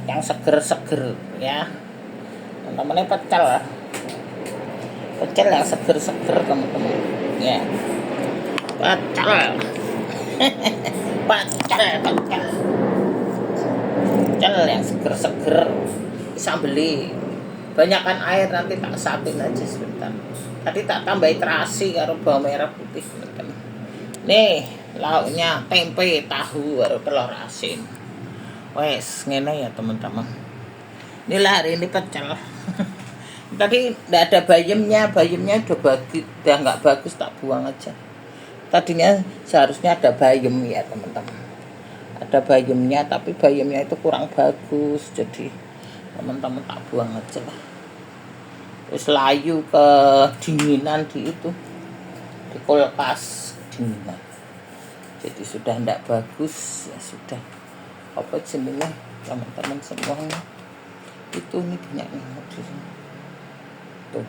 yang seger-seger ya. Teman-teman pecel yang seger-seger teman-teman ya. Pecel pecel yang seger-seger bisa beli. Banyakkan air, nanti tak satin aja sebentar. Tadi tak tambahin terasi karo bawang merah putih teman-teman. Nih lauknya tempe, tahu, karo telur asin. Wes ngene ya teman-teman. Inilah hari ini pecel. Tadi tidak ada bayamnya udah nggak bagus, tak buang aja. Tadinya seharusnya ada bayam ya teman-teman, ada bayamnya, tapi bayamnya itu kurang bagus, jadi teman-teman tak buang aja lah. Terus layu ke dinginan di kulkas dinginan, jadi sudah tidak bagus ya sudah. Apa jenisnya teman-teman semuanya itu nih banyak nyamuk di sini. Tuh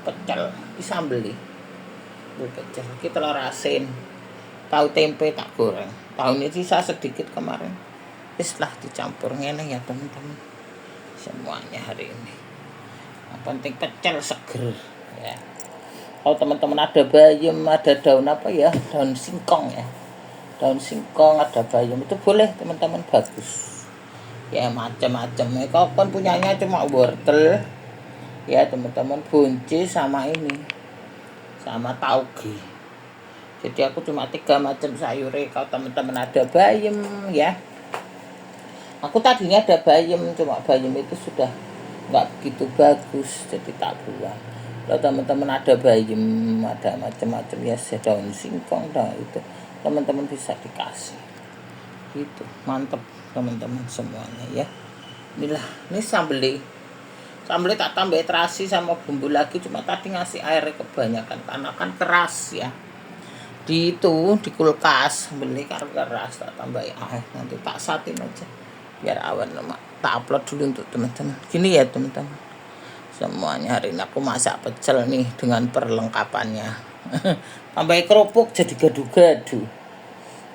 pecel bisa beli. Pecel kita telur asin, tahu tempe tak goreng. Tahu ini sisa sedikit kemarin, setelah dicampur ngene ya teman-teman semuanya hari ini. Yang penting pecel seger ya. Kalau teman-teman ada bayam, ada daun apa ya, daun singkong ya, daun singkong, ada bayam, itu boleh teman-teman, bagus ya, macam-macam ya. Kalau kan punyanya cuma wortel ya teman-teman, buncis sama ini sama tauge, jadi aku cuma 3 macam sayur. Kalau teman-teman ada bayam ya, aku tadinya ada bayam, cuma bayam itu sudah nggak begitu bagus, jadi tak buang. Kalau teman-teman ada bayam, ada macam-macam ya, daun singkong, itu teman-teman bisa dikasih gitu. Mantep teman-teman semuanya ya. Inilah, ini sambeli tak tambah terasi sama bumbu lagi, cuma tadi ngasih air kebanyakan karena kan keras ya. Di kulkas beli karena keras, tak tambah air, nanti tak satin aja biar awan lemak. Tak upload dulu untuk teman-teman. Gini ya teman-teman semuanya, hari ini aku masak pecel nih dengan perlengkapannya. Tambah kerupuk jadi gadu-gadu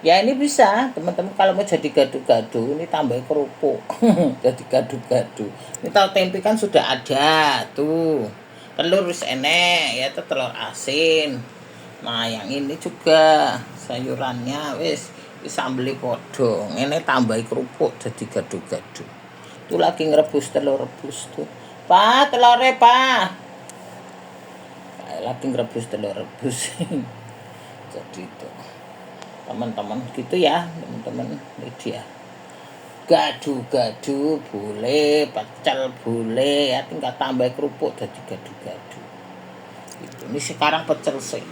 ya. Ini bisa teman-teman, kalau mau jadi gadu-gadu ini tambah kerupuk jadi gadu-gadu. Ini tahu tempe kan sudah ada tuh, telur wis enek ya, itu telur asin. Nah yang ini juga sayurannya wis beli podo, ini tambah kerupuk jadi gadu-gadu. Tuh lagi ngerebus telur rebus tuh, Pak, telurnya Pak, lagi ngerebus telur rebus. Jadi itu teman-teman gitu ya teman-teman, ini dia gadu-gadu boleh, pecel boleh ya, tinggal tambah kerupuk jadi gadu-gadu gitu. Ini sekarang pecel sih.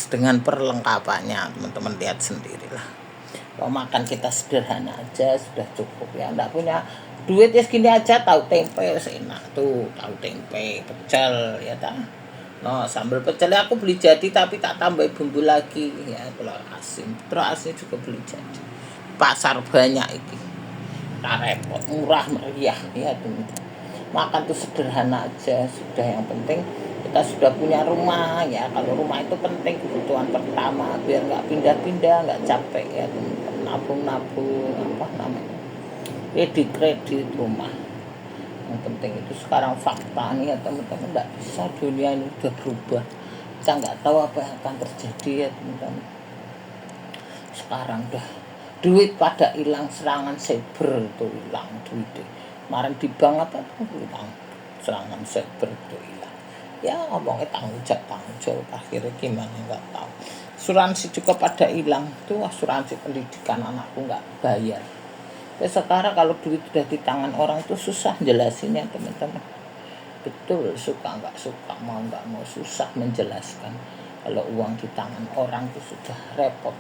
Dengan perlengkapannya teman-teman lihat sendirilah. Kalau makan kita sederhana aja sudah cukup ya, enggak punya duit ya segini aja, tahu tempe enak tuh, tahu tempe pecel ya ta. No, sambal pecelnya aku beli jadi, tapi tak tambah bumbu lagi ya, telur asin juga beli jadi. Pasar banyak ini, tak repot, murah meriah ya teman-teman. Makan tuh sederhana aja sudah, yang penting kita sudah punya rumah ya. Kalau rumah itu penting, kebutuhan pertama, biar nggak pindah-pindah, nggak capek ya teman-teman. Nabung apa namanya, kredit rumah. Yang penting itu sekarang fakta nih ya teman-teman, nggak bisa, dunia ini udah berubah, kita nggak tahu apa yang akan terjadi ya teman-teman. Sekarang udah duit pada hilang, serangan cyber itu hilang duit. Kemarin di bank apa tuh hilang, serangan cyber itu hilang ya. Ngomongnya tanggung jawab akhirnya gimana nggak tahu. Asuransi juga pada hilang tuh, asuransi pendidikan anakku nggak bayar. Ya sekarang kalau duit sudah di tangan orang itu susah jelasinnya teman-teman. Betul, suka nggak suka, mau nggak mau, susah menjelaskan. Kalau uang di tangan orang itu sudah repot.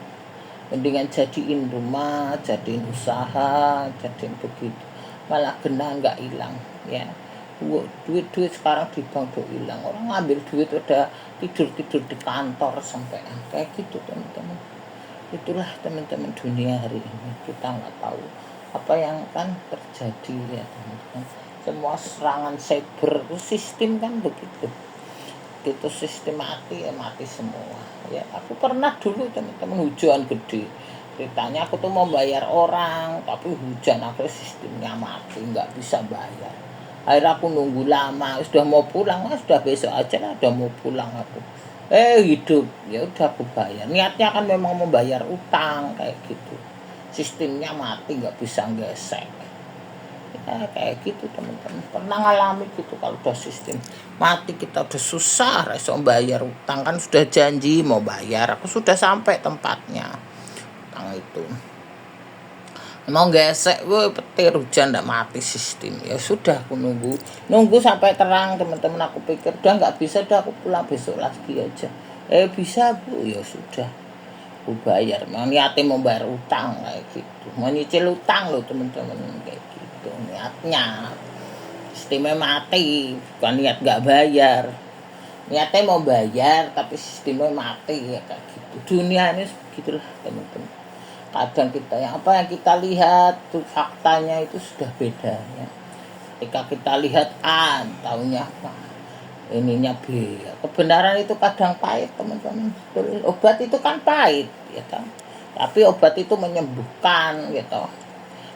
Mendingan jadiin rumah, jadiin usaha, jadiin begitu, malah kena nggak hilang ya. Duit sekarang di bank tuh hilang, orang ngambil duit udah tidur di kantor sampai kayak gitu teman-teman. Itulah teman-teman dunia hari ini, kita nggak tahu apa yang akan terjadi ya teman-teman. Semua serangan cyber itu sistem kan begitu, sistem mati ya, mati semua ya. Aku pernah dulu teman-teman hujan gede, Ceritanya aku tuh mau bayar orang, tapi hujan akhirnya sistemnya mati, nggak bisa bayar. Akhirnya aku nunggu lama, sudah mau pulang, mas sudah besok aja lah, udah mau pulang aku. Hidup, ya udah aku bayar. Niatnya kan memang membayar utang kayak gitu. Sistemnya mati, nggak bisa gesek. Ya kayak gitu teman-teman. Pernah ngalami gitu kalau udah sistem mati kita udah susah, reso bayar utang kan sudah janji mau bayar, aku sudah sampai tempatnya. Utang itu mau gesek, gue petir hujan ndak mati sistem. Ya sudah aku nunggu sampai terang teman-teman. Aku pikir udah nggak bisa, udah aku pulang besok lagi aja. Bisa bu, ya sudah aku bayar. Mau niatnya mau bayar utang kayak gitu, mau nyicil utang loh teman-teman kayak gitu niatnya. Sistemnya mati, bukan niat nggak bayar. Niatnya mau bayar tapi sistemnya mati ya kayak gitu. Dunia ini begitulah teman-teman. Kadang kita apa yang kita lihat tuh faktanya itu sudah beda ya. Ketika kita lihat A, taunya apa, ininya B. Kebenaran itu kadang pahit teman-teman. Obat itu kan pahit ya kan, tapi obat itu menyembuhkan gitu.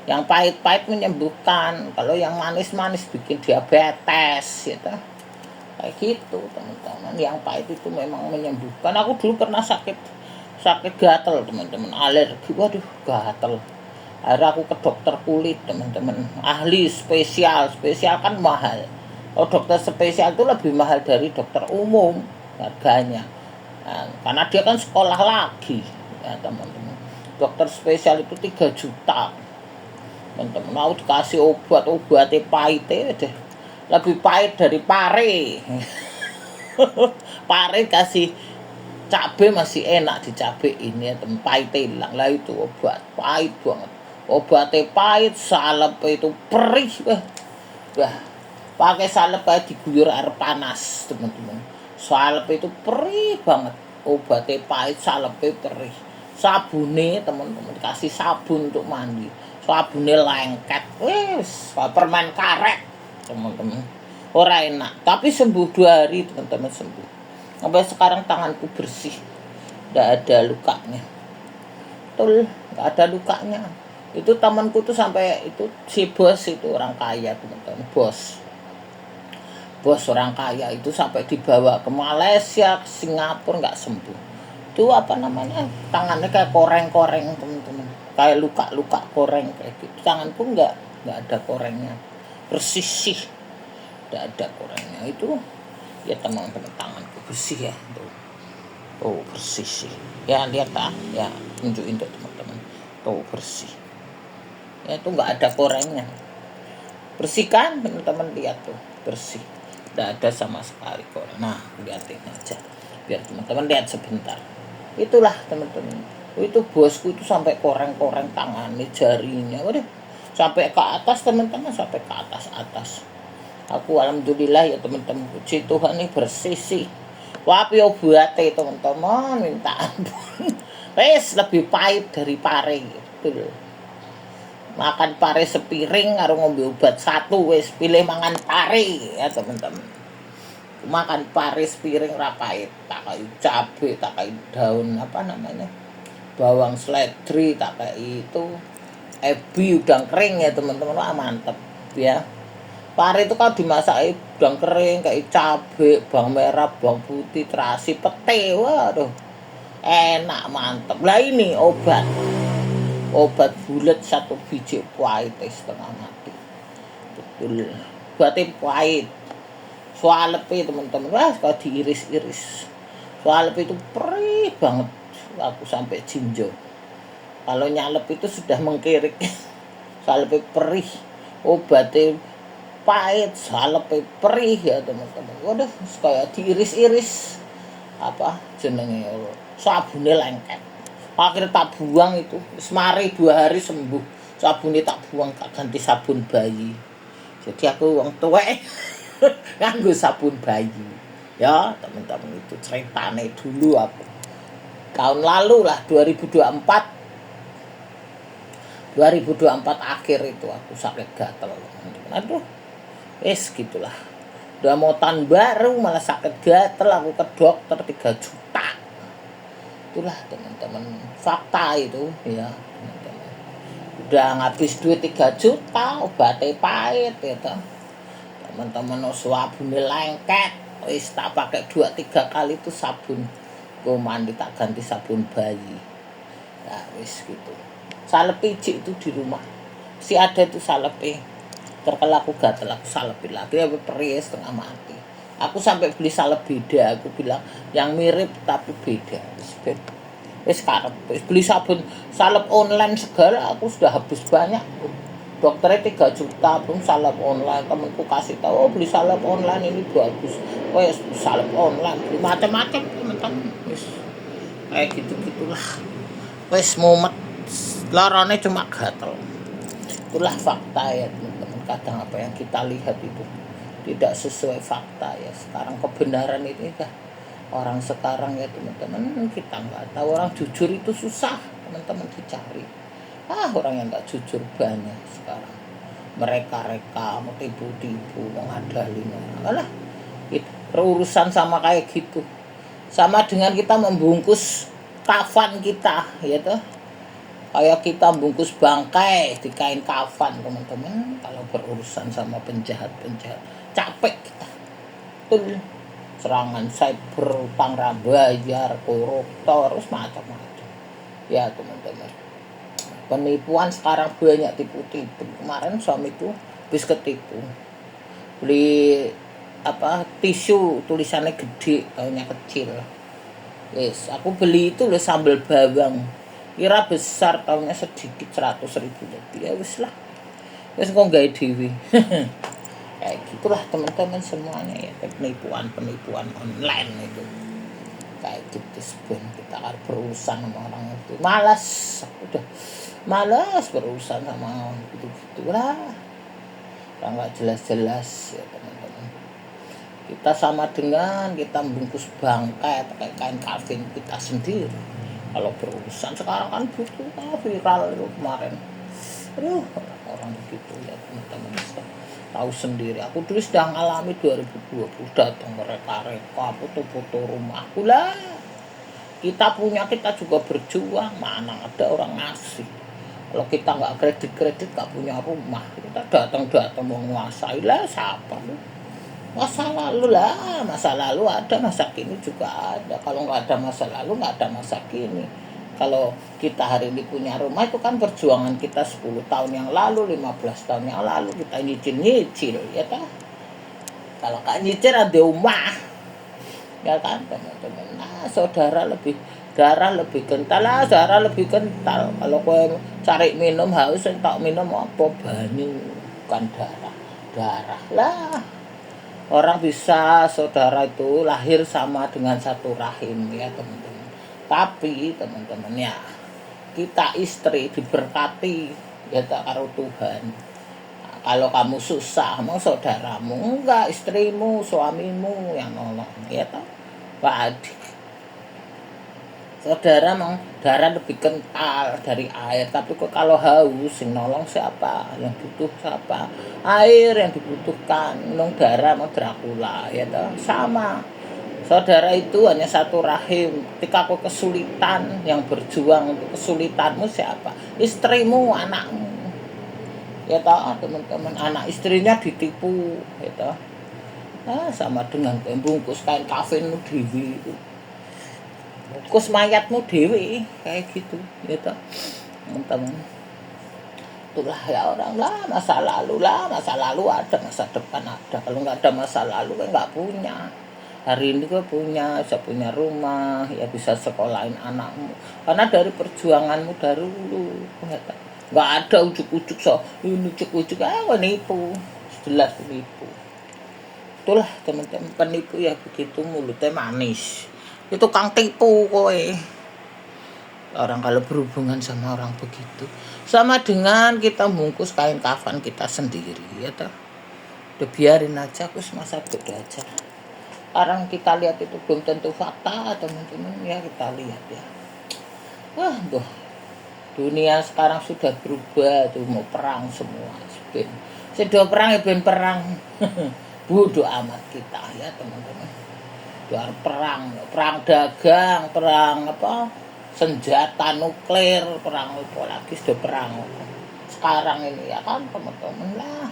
Yang pahit-pahit menyembuhkan, kalau yang manis-manis bikin diabetes gitu. Kayak gitu teman-teman. Yang pahit itu memang menyembuhkan. Aku dulu pernah sakit gatel teman-teman, alergi, waduh gatel. Akhirnya aku ke dokter kulit teman-teman, ahli spesial kan mahal. Oh dokter spesial itu lebih mahal dari dokter umum harganya, nah, karena dia kan sekolah lagi ya teman-teman. Dokter spesial itu 3 juta teman-teman. Mau dikasih obatnya pahit deh, lebih pahit dari pare. Pare kasih cabe masih enak dicabein ya, pahit hilang lah. Itu obat pahit banget, obatnya pahit, salep itu perih. Wah pakai salep kayak diguyur air panas teman-teman. Salep itu perih banget, obatnya pahit, salepnya perih. Sabune teman-teman, dikasih sabun untuk mandi, sabune lengket, wes permen karet teman-teman. Ora enak, tapi sembuh 2 hari teman-teman, sembuh. Sampai sekarang tanganku bersih, tidak ada lukanya. Betul, tidak ada lukanya. Itu temanku tuh sampai itu si bos itu orang kaya teman-teman, bos orang kaya itu sampai dibawa ke Malaysia, ke Singapura nggak sembuh. Itu apa namanya, tangannya kayak koreng-koreng teman-teman, kayak luka-luka koreng kayak gitu. Tanganku nggak ada korengnya, bersih sih, tidak ada korengnya itu. Ya teman-teman, tanganku bersih ya tuh. Oh bersih sih ya, lihat ya, tunjukin tuh teman-teman, tuh bersih ya, itu nggak ada korengnya, bersih kan teman-teman, lihat tuh bersih, nggak ada sama sekali koreng. Nah lihatin aja biar teman-teman lihat sebentar. Itulah teman-teman, itu bosku itu sampai koreng-koreng tangannya, jarinya, waduh, sampai ke atas teman-teman, sampai ke atas. Aku alhamdulillah ya teman-teman, puji Tuhan nih bersih sih. Wapi obatnya teman-teman, minta ampun. Wes lebih pahit dari pare gitu. Makan pare sepiring karo ngombe obat 1, wes pilih mangan pare ya teman-teman. Makan pare sepiring ra pahit, tak kayak cabe, tak kayak daun apa namanya, bawang seledri, tak kayak itu ebi udang kering ya teman-teman. Wah mantep ya. Pare itu kan dimasak udang kering kayak cabe, bawang merah, bawang putih, terasi, pete, waduh enak mantep. Lah ini obat bulat 1 biji pahit setengah mati. Betul, obatnya pahit. Swalepe teman-teman, wah kalau diiris-iris swalep itu perih banget, aku sampai jinjo. Kalau nyalep itu sudah mengkirik. Swalepe perih, obatnya pahit, salep perih ya teman-teman. Waduh kayak diiris-iris apa jenenge, sabune lengket. Akhirnya tak buang itu, semari 2 hari sembuh. Sabune tak buang, tak ganti sabun bayi. Jadi aku wong tuwek nganggo sabun bayi ya teman-teman. Itu ceritane dulu aku tahun lalu lah, 2024 akhir itu aku sakit gatel teman-teman. Aduh gitulah, udah mau tahun baru malah sakit gatel. Aku ke dokter 3 juta, itu Itulah teman-teman fakta itu ya teman-teman. Udah ngabis duit 3 juta obatnya pahit ya toh. Teman-teman sabune lengket wis tak pakai 2-3 kali itu sabun. Gue mandi tak ganti sabun bayi. Nah wis gitu. Salep pijik itu di rumah. Si ada itu salepe. Terkala aku gatel aku salepin lagi ya perih setengah mati. Aku sampai beli salep beda, aku bilang yang mirip tapi beda. Wis karep beli sabun salep online segala aku sudah habis banyak. Dokternya 3 juta pun salep online, temanku kasih tahu beli salep online ini bagus. Wes salep online beli macam-macam teman-teman. Wis kayak gitu-gitulah. Wes mumet lorone cuma gatel. Itulah fakta ya teman-teman. Kadang apa yang kita lihat itu tidak sesuai fakta ya. Sekarang kebenaran itu kan orang sekarang ya teman-teman kita nggak tahu. Orang jujur itu susah teman-teman dicari. Orang yang nggak jujur banyak sekarang. Mereka-reka mau tipu-tipu mau ngadalin orang. Berurusan sama kayak gitu. Sama dengan kita membungkus kafan kita ya toh. Kayak kita bungkus bangkai di kain kafan teman-teman. Kalau berurusan sama penjahat-penjahat capek kita tuh serangan cyber, utang bayar, koruptor, terus macam-macam ya teman-teman. Penipuan sekarang banyak tipu-tipu. Kemarin suamiku habis ketipu beli tisu tulisannya gede taunya kecil. Yes, aku beli itu loh sambal bawang kira besar tahunnya sedikit 100.000 lebih ya wis lah wis kok gawe dhewe kayak gitulah teman-teman semuanya ya penipuan online itu kayak gitu sebelum kita harus berurusan sama orang itu udah malas berurusan sama gitu lah nggak jelas ya teman-teman. Kita sama dengan kita membungkus bangkai pakai kain kafan kita sendiri. Kalau berurusan sekarang kan butuh viral itu kemarin. Orang begitu ya teman-teman tahu sendiri. Aku dulu sudah ngalami 2020 datang mereka foto-foto rumahku lah. Kita juga berjuang, mana ada orang ngasih. Kalau kita nggak kredit nggak punya rumah, kita datang mau menguasai lah siapa lu? Masa lalu ada, masa kini juga ada. Kalau nggak ada masa lalu nggak ada masa kini. Kalau kita hari ini punya rumah itu kan perjuangan kita 10 tahun yang lalu, 15 tahun yang lalu kita nyicil ya kan. Kalau nggak nyicil ada rumah ya kan teman-teman. Darah lebih kental kalau kau cari minum haus tak minum apa banyu bukan darah lah. Orang bisa saudara itu lahir sama dengan satu rahim ya teman-teman. Tapi teman-teman ya kita istri diberkati ya tak karo Tuhan. Nah, kalau kamu susah mau saudaramu enggak istrimu suamimu yang nolong ya tak. Pak Adik. Saudara memang darah lebih kental dari air, tapi kok kalau haus yang nolong siapa? Yang butuh siapa? Air yang dibutuhkan, minum darah mau Dracula ya toh. Sama. Saudara itu hanya satu rahim. Ketika kau kesulitan, yang berjuang untuk kesulitanmu siapa? Istrimu, anakmu. Ya toh, teman-teman, anak istrinya ditipu, ya toh. Sama dengan bungkus kain kafenmu dewi itu. Bungkus mayatmu dewi kayak gitu gitu teman-teman. Itulah ya orang lah masa lalu ada masa depan ada. Kalau nggak ada masa lalu kan nggak punya. Hari ini gue bisa punya rumah ya bisa sekolahin anakmu karena dari perjuanganmu dari dulu nggak ada ujuk-ujuk ini ujuk-ujuk nipu jelas nipu. Itulah teman-teman penipu ya begitu mulutnya manis. Itu tukang tipu kowe. Orang kalau berhubungan sama orang begitu sama dengan kita bungkus kain kafan kita sendiri ya toh. Udah biarin aja masa bodoh aja. Sekarang kita lihat itu belum tentu fakta teman-teman ya kita lihat ya. Dunia sekarang sudah berubah tuh mau perang semua. Sudah perang ya ben perang. Bodoh amat kita ya teman-teman. Perang dagang, perang senjata nuklir, perang apa lagi, sudah perang sekarang ini ya kan teman-teman lah.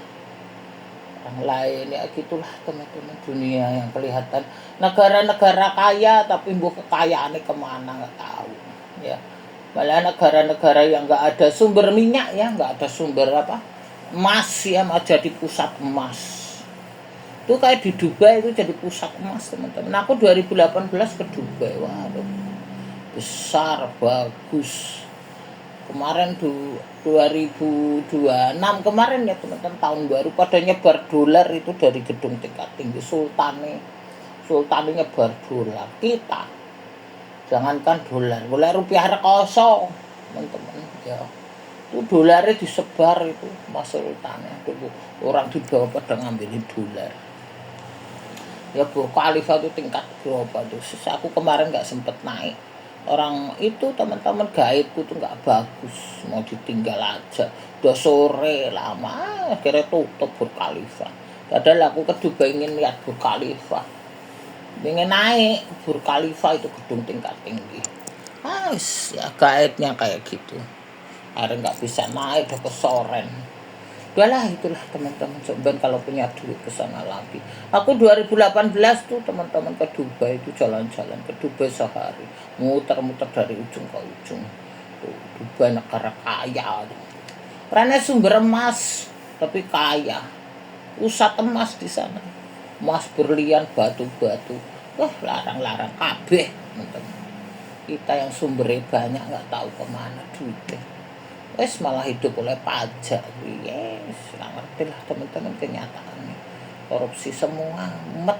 Yang lain ya gitulah teman-teman, dunia yang kelihatan negara-negara kaya tapi kekayaannya kemana nggak tahu ya. Malah negara-negara yang nggak ada sumber minyak ya, nggak ada sumber apa emas ya, mau jadi pusat emas. Itu kayak di Dubai itu jadi pusat emas teman-teman. Aku 2018 ke Dubai, waduh besar bagus. Kemarin 2026 kemarin ya teman-teman, tahun baru pada nyebar dolar itu dari gedung tingkat tinggi sultane nyebar dolar. Kita jangankan dolar rupiah rekoso teman-teman ya, itu dolarnya disebar itu mas sultane, orang di bawah pada ngambilin dolar ya. Burj Khalifa itu tingkat berapa tuh, aku kemarin nggak sempet naik. Orang itu teman-teman gaibku tuh nggak bagus, mau ditinggal aja, udah sore lama akhirnya tutup Burj Khalifa. Padahal aku ke Dubai ingin lihat Burj Khalifa, ingin naik Burj Khalifa itu gedung tingkat tinggi. Ya gaibnya kayak gitu, akhirnya nggak bisa naik, udah kesoren. Udahlah itulah teman-teman, coba kalau punya duit ke sana lagi. Aku 2018 tuh teman-teman ke Dubai itu, jalan-jalan ke Dubai sehari, muter-muter dari ujung ke ujung. Tuh, Dubai negara kaya tuh. Karena sumber emas tapi kaya. Pusat emas di sana. Emas, berlian, batu-batu. Wah, larang-larang kabeh, teman-teman. Kita yang sumbernya banyak nggak tahu kemana duitnya. Wes malah hidup oleh pajak. Yes, nggak ngerti lah teman-teman kenyataannya. Korupsi semua, met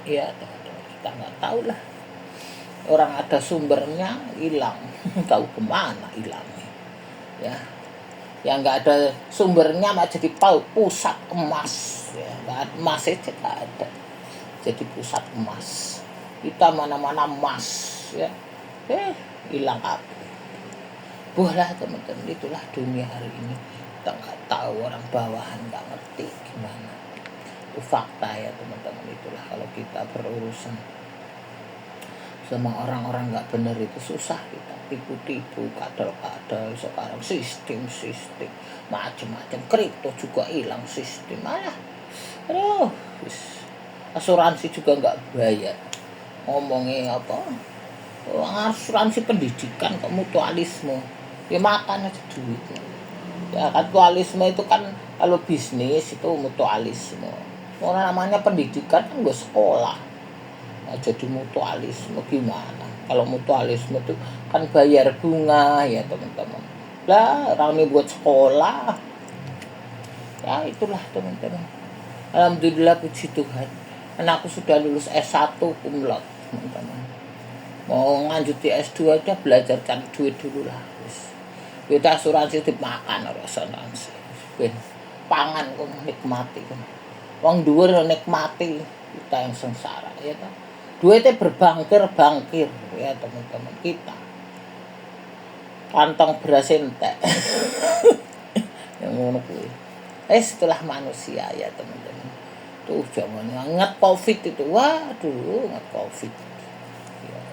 ya teman-teman, kita nggak tahu lah. Orang ada sumbernya hilang, tahu kemana hilangnya ya. Yang nggak ada sumbernya mah jadi pusat emas ya, emas aja nggak ada, jadi pusat emas. Kita mana-mana emas ya, hilang apa. Lah teman-teman, itulah dunia hari ini. Kita nggak tahu, orang bawahan nggak ngerti gimana. Itu fakta ya teman-teman. Itulah kalau kita berurusan sama orang-orang nggak benar itu susah kita tipu-tipu, kadal-kadal. Sekarang sistem macam-macam, kripto juga hilang sistem. Aduh, asuransi juga nggak bayar. Ngomongnya apa? Asuransi pendidikan kok mutualisme. Ya makan aja duitnya ya kan. Mutualisme itu kan kalau bisnis itu mutualisme. Orang namanya pendidikan kan gue sekolah, nah, jadi mutualisme gimana? Kalau mutualisme itu kan bayar bunga ya teman-teman. Lah orang ini buat sekolah ya, itulah teman-teman. Alhamdulillah puji Tuhan, karena aku sudah lulus S1 cum laude teman-teman. Mau lanjut di S2 aja belajar cari duit dulu lah. Kita asuransi dimakan asuransi. Pangan kok nikmati kan. Wong dhuwur nikmati, kita yang sengsara ya kan. Duitnya berbangkir ya teman-teman kita. Kantong beras entek. Yang ngono kuwi. Itulah manusia ya teman-teman. Tuh zamannya nget Covid itu. Waduh, nget Covid.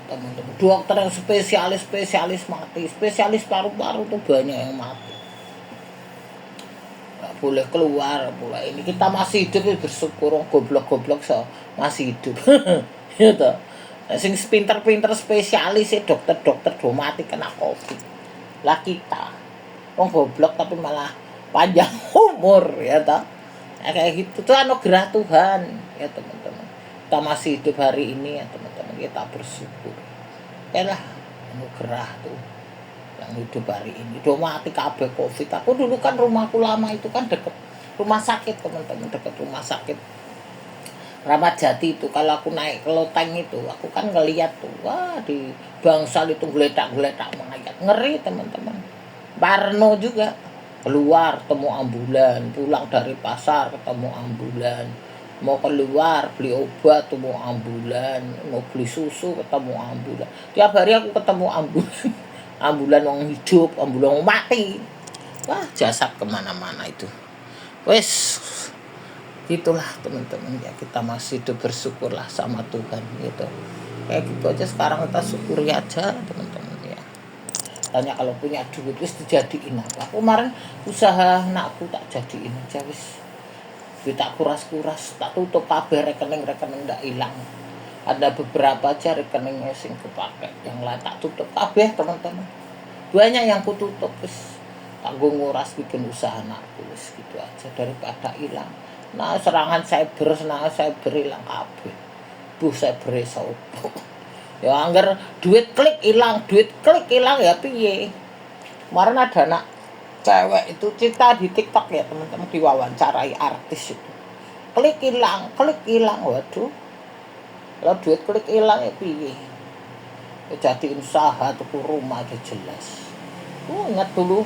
Teman-teman, dokter yang spesialis mati, spesialis paru-paru tuh banyak yang mati, nggak boleh keluar pula. Ini kita masih hidup, bersyukur. Goblok so masih hidup. Gitu. Sing pinter-pinter spesialis dokter do mati kena Covid. Lah kita wong goblok tapi malah panjang umur ya toh. Kayak gitu tuh anugerah Tuhan ya teman-teman. Kita masih hidup hari ini ya teman-teman, kita bersyukur. Lah anugerah tuh yang hidup hari ini. Do mati kabeh Covid. Aku dulu kan rumahku lama itu kan deket rumah sakit teman-teman, deket rumah sakit Ramat Jati itu. Kalau aku naik ke loteng itu, aku kan ngeliat tuh, wah di bangsal itu geletak mengayak, ngeri teman-teman. Parno juga, keluar ketemu ambulan, pulang dari pasar ketemu ambulan, mau keluar beli obat ketemu ambulan, mau beli susu ketemu ambulan. Tiap hari aku ketemu ambulan. Ambulan wong hidup, ambulan wong mati. Wah, jasad kemana-mana itu. Wes, itulah teman-teman ya, kita masih hidup, bersyukurlah sama Tuhan gitu. Kayak gitu aja sekarang, kita syukuri aja teman-teman ya. katanya kalau punya duit wis dijadiin apa. Aku kemarin usaha anakku tak jadiin aja wis. Duit tak kuras-kuras, tak tutup kabeh rekening-rekening ndak hilang. Ada beberapa aja rekeningnya sing kepake, yang lain tak tutup kabeh teman-teman. Banyak yang ku tutup wis. Kanggo nguras bikin usaha anakku wis gitu aja daripada hilang. Nah serangan cyber hilang kabeh. Cyber sopo. Ya angger duit klik hilang ya piye. Kemarin ada anak cewek itu cerita di TikTok ya teman-teman, diwawancarai artis itu. Klik hilang, waduh. Kalau duit klik hilang ya piye. Jadi usaha tuku rumah aja jelas. Ingat dulu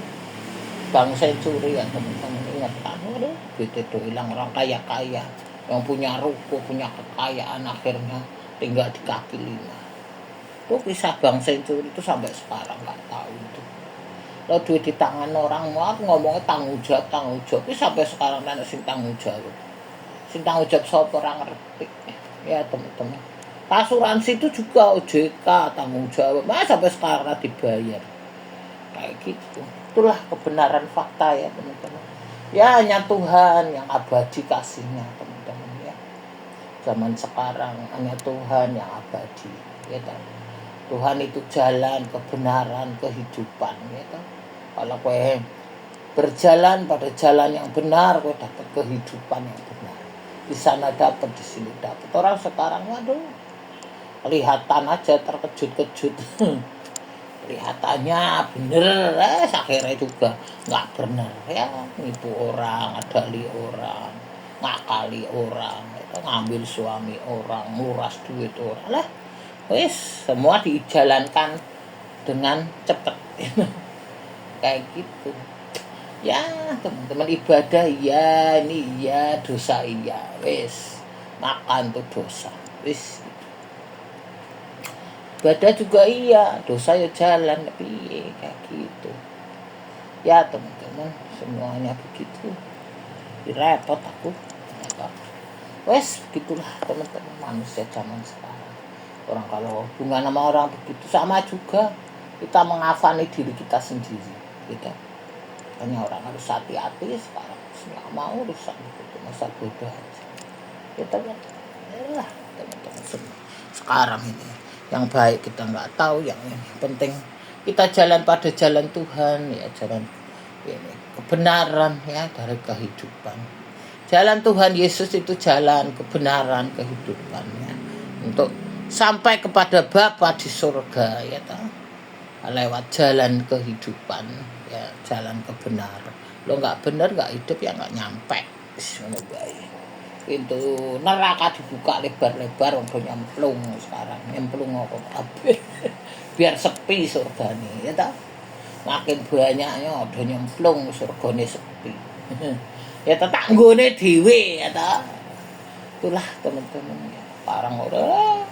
Bank Senturi ya teman-teman, ingat kan, waduh, duit itu hilang orang kaya-kaya yang punya ruko, punya kekayaan akhirnya tinggal di kaki lima. Itu kisah Bank Senturi itu sampai sekarang nggak tahu itu. Kalau duit di tangan orang mau aku ngomongnya tanggung jawab itu sampai sekarang ada sing tanggung jawab. Sing tanggung jawab sapa orang ngerti. Ya teman-teman. Asuransi itu juga OJK tanggung jawab. Sampai sekarang dibayar. Kayak gitu. Itulah kebenaran fakta ya teman-teman. Ya hanya Tuhan yang abadi kasihnya teman-teman ya. Zaman sekarang hanya Tuhan yang abadi ya teman. Tuhan itu jalan kebenaran kehidupan gitu. Kalau kowe berjalan pada jalan yang benar, kowe dapat kehidupan yang benar. Di sana dapat, di sini dapat. Orang sekarang waduh, kelihatan aja terkejut-kejut. Kelihatannya bener, akhirnya juga nggak benar ya, nipu orang, adali orang, ngakali orang, ngambil suami orang, nguras duit orang lah. Wis semua dijalankan dengan cepat. Kayak gitu. Ya, teman-teman ibadah iya, ini iya, dosa iya. Wis makan tuh dosa. Wis ibadah juga iya, dosa ya jalan tapi kayak gitu. Ya, teman-teman, semuanya begitu. Repot aku. Wis begitulah teman-teman manusia zaman sekarang. Orang kalau hubungan sama orang begitu sama juga kita mengafani diri kita sendiri gitu. Hanya orang harus hati-hati sekarang nggak mau rusak begitu, masa bodoh aja kita kan lah teman-teman semua sekarang ini yang baik kita nggak tahu, yang penting kita jalan pada jalan Tuhan ya, jalan ini kebenaran ya dari kehidupan. Jalan Tuhan Yesus itu jalan kebenaran kehidupan ya, untuk sampai kepada Bapa di surga ya toh, lewat jalan kehidupan ya, jalan kebenaran. Lo nggak benar nggak hidup ya nggak nyampe. Pintu neraka dibuka lebar-lebar untuk nyemplung sekarang, nyemplung apa biar sepi surga nih ya toh. Makin banyaknya udah nyemplung surgane sepi. Ya tetap nggone dhewe ya toh. Itulah teman-teman ya. Sekarang udah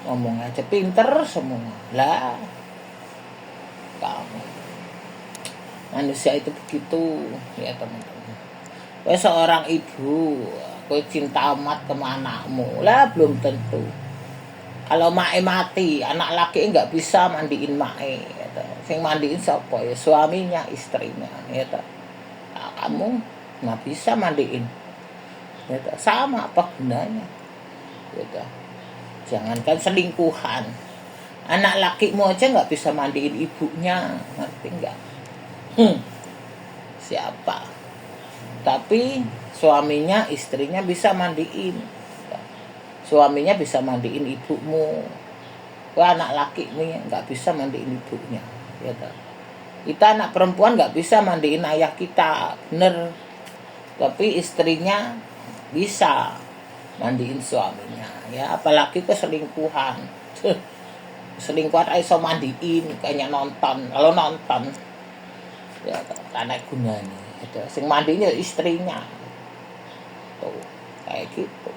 ngomong aja pinter semua lah. Kamu manusia itu begitu ya teman-teman. Kowe seorang ibu, kowe cinta amat ke anakmu lah, belum tentu. Kalau mae mati, anak laki nggak bisa mandiin mae ya toh. Sing mandiin siapa ya, suaminya, istrinya ya toh. Nah, kamu nggak bisa mandiin ya toh. Sama apa gunanya ya toh. Jangankan selingkuhan, anak lakimu aja nggak bisa mandiin ibunya, ngerti nggak? Siapa? Tapi suaminya, istrinya bisa mandiin. Suaminya bisa mandiin ibumu. Wah, anak laki nih nggak bisa mandiin ibunya. Ya toh. Kita anak perempuan nggak bisa mandiin ayah kita, bener. Tapi istrinya bisa mandiin suaminya ya, apalagi keselingkuhan. Selingkuhan iso mandiin kayaknya nonton. Kalau nonton ya karena gunanya itu sing mandinya istrinya tuh kayak gitu.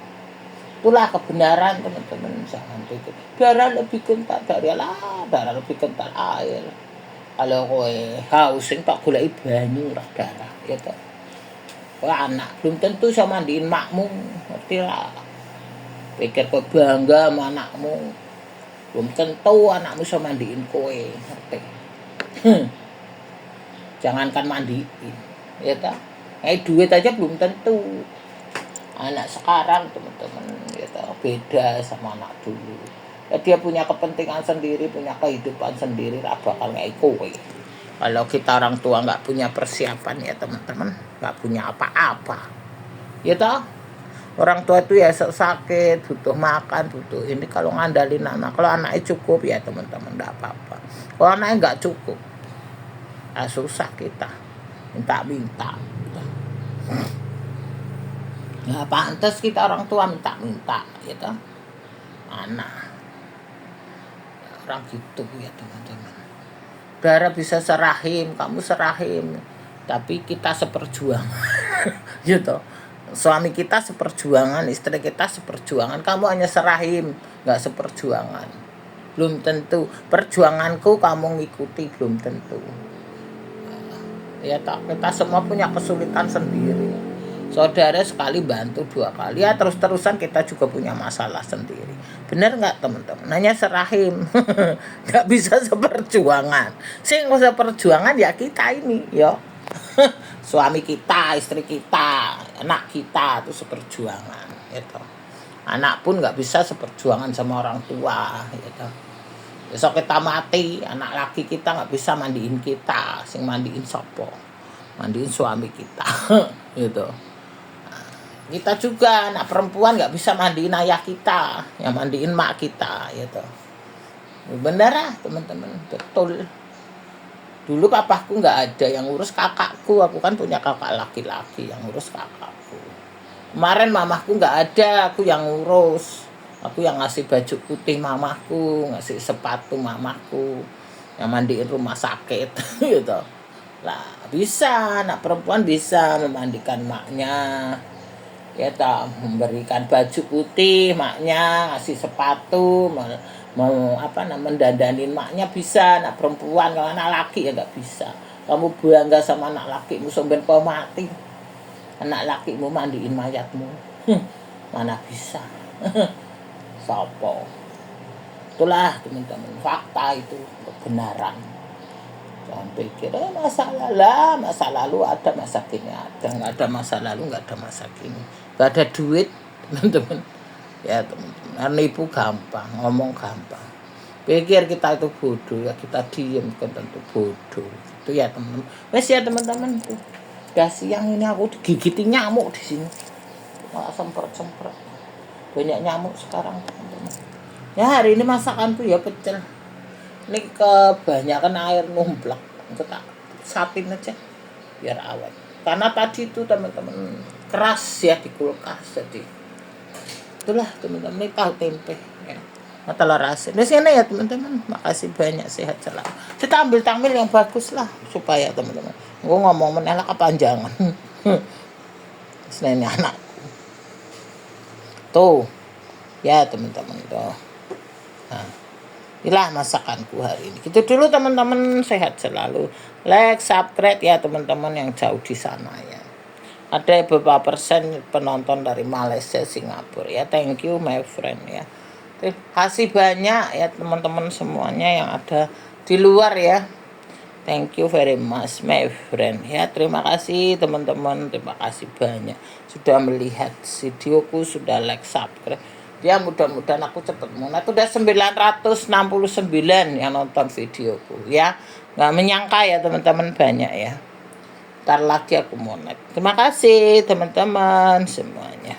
Itulah kebenaran teman-teman, jangan pikir darah lebih kental darah lebih kental air. Kalau kowe haus sing tak goleki banyu lah darah ya toh. Wah, anak belum tentu bisa mandiin makmu, ngerti lah. Pikir kau bangga sama anakmu, belum tentu anakmu bisa mandiin kowe, ngerti. Jangankan mandiin, ya tak? Duit aja belum tentu. Anak sekarang teman-teman, ya tak? Beda sama anak dulu. Ya, dia punya kepentingan sendiri, punya kehidupan sendiri, ra bakal ngei kowe. Kalau kita orang tua nggak punya persiapan ya teman-teman, nggak punya apa-apa, ya toh. Orang tua itu ya sakit, butuh makan, butuh ini. Kalau ngandalin anak, kalau anaknya cukup ya teman-teman nggak apa-apa. Kalau anaknya nggak cukup, susah kita minta-minta. Ya pantas kita orang tua minta-minta, ya toh. Anak orang gitu ya teman-teman. Darah bisa serahim, kamu serahim, tapi kita seperjuangan. Gitu. Suami kita seperjuangan, istri kita seperjuangan, kamu hanya serahim, nggak seperjuangan. Belum tentu. Perjuanganku kamu ngikuti, belum tentu. Ya tak, kita semua punya kesulitan sendiri. Saudara sekali bantu, 2 kali ya terus-terusan kita juga punya masalah sendiri. Bener nggak teman-teman? Hanya serahim. Nggak bisa seperjuangan. Sing seperjuangan ya kita ini ya. Suami kita, istri kita, anak kita itu seperjuangan gitu. Anak pun nggak bisa seperjuangan sama orang tua gitu. Besok kita mati, anak laki kita nggak bisa mandiin kita, sing mandiin sopo, mandiin suami kita. Gitu. Kita juga anak perempuan nggak bisa mandiin ayah kita, yang mandiin mak kita gitu. Bener lah teman-teman, betul. Dulu papaku nggak ada yang ngurus kakakku, aku kan punya kakak laki-laki yang ngurus kakakku. Kemarin mamaku nggak ada, aku yang ngurus. Aku yang ngasih baju putih mamaku, ngasih sepatu mamaku, yang mandiin rumah sakit gitu. Lah bisa, anak perempuan bisa memandikan maknya, ya tak, memberikan baju putih maknya, ngasih sepatu, mau mendandanin maknya bisa. Anak perempuan, kalau anak laki ya nggak bisa. Kamu bangga sama anak lakimu sampai kau mati, anak lakimu mandiin mayatmu, mana bisa. Sopo. Itulah teman-teman, fakta itu kebenaran. Jangan pikir masa lalu ada, masa kini ada. Nggak ada masa lalu, nggak ada masa kini. Nggak ada duit teman-teman. Ya teman-teman, nipu gampang, ngomong gampang. Pikir kita itu bodoh, ya kita diem, kan tentu bodoh. Itu ya teman-teman. Wes ya teman-teman tuh. Udah siang ini aku digigiti nyamuk di sini. Malah semprot-semprot. Banyak nyamuk sekarang teman-teman. Ya hari ini masakanku ya pecel. Ini kebanyakan air numplak. Kita sapin aja biar awet. Karena tadi itu teman-teman keras ya di kulkas, jadi itulah teman-teman, ini tahu tempe ya. Telur asin. Di sini ya teman-teman. Makasih banyak, sehat selalu. Kita ambil tampil yang bagus lah supaya teman-teman. Gue ngomong menelak kepanjangan. Selain anakku. Tuh. Ya teman-teman tuh. Nah, inilah masakanku hari ini. Gitu dulu teman-teman, sehat selalu. Like, subscribe ya teman-teman yang jauh di sana ya. Ada beberapa persen penonton dari Malaysia, Singapura ya. Thank you my friend ya. Terima kasih banyak ya teman-teman semuanya yang ada di luar ya. Thank you very much my friend ya. Terima kasih teman-teman, terima kasih banyak sudah melihat videoku, sudah like, subscribe. Ya mudah-mudahan aku cepet monet. Udah 969 yang nonton videoku ya. Nggak menyangka ya teman-teman, banyak ya. Ntar lagi aku monet. Terima kasih teman-teman semuanya.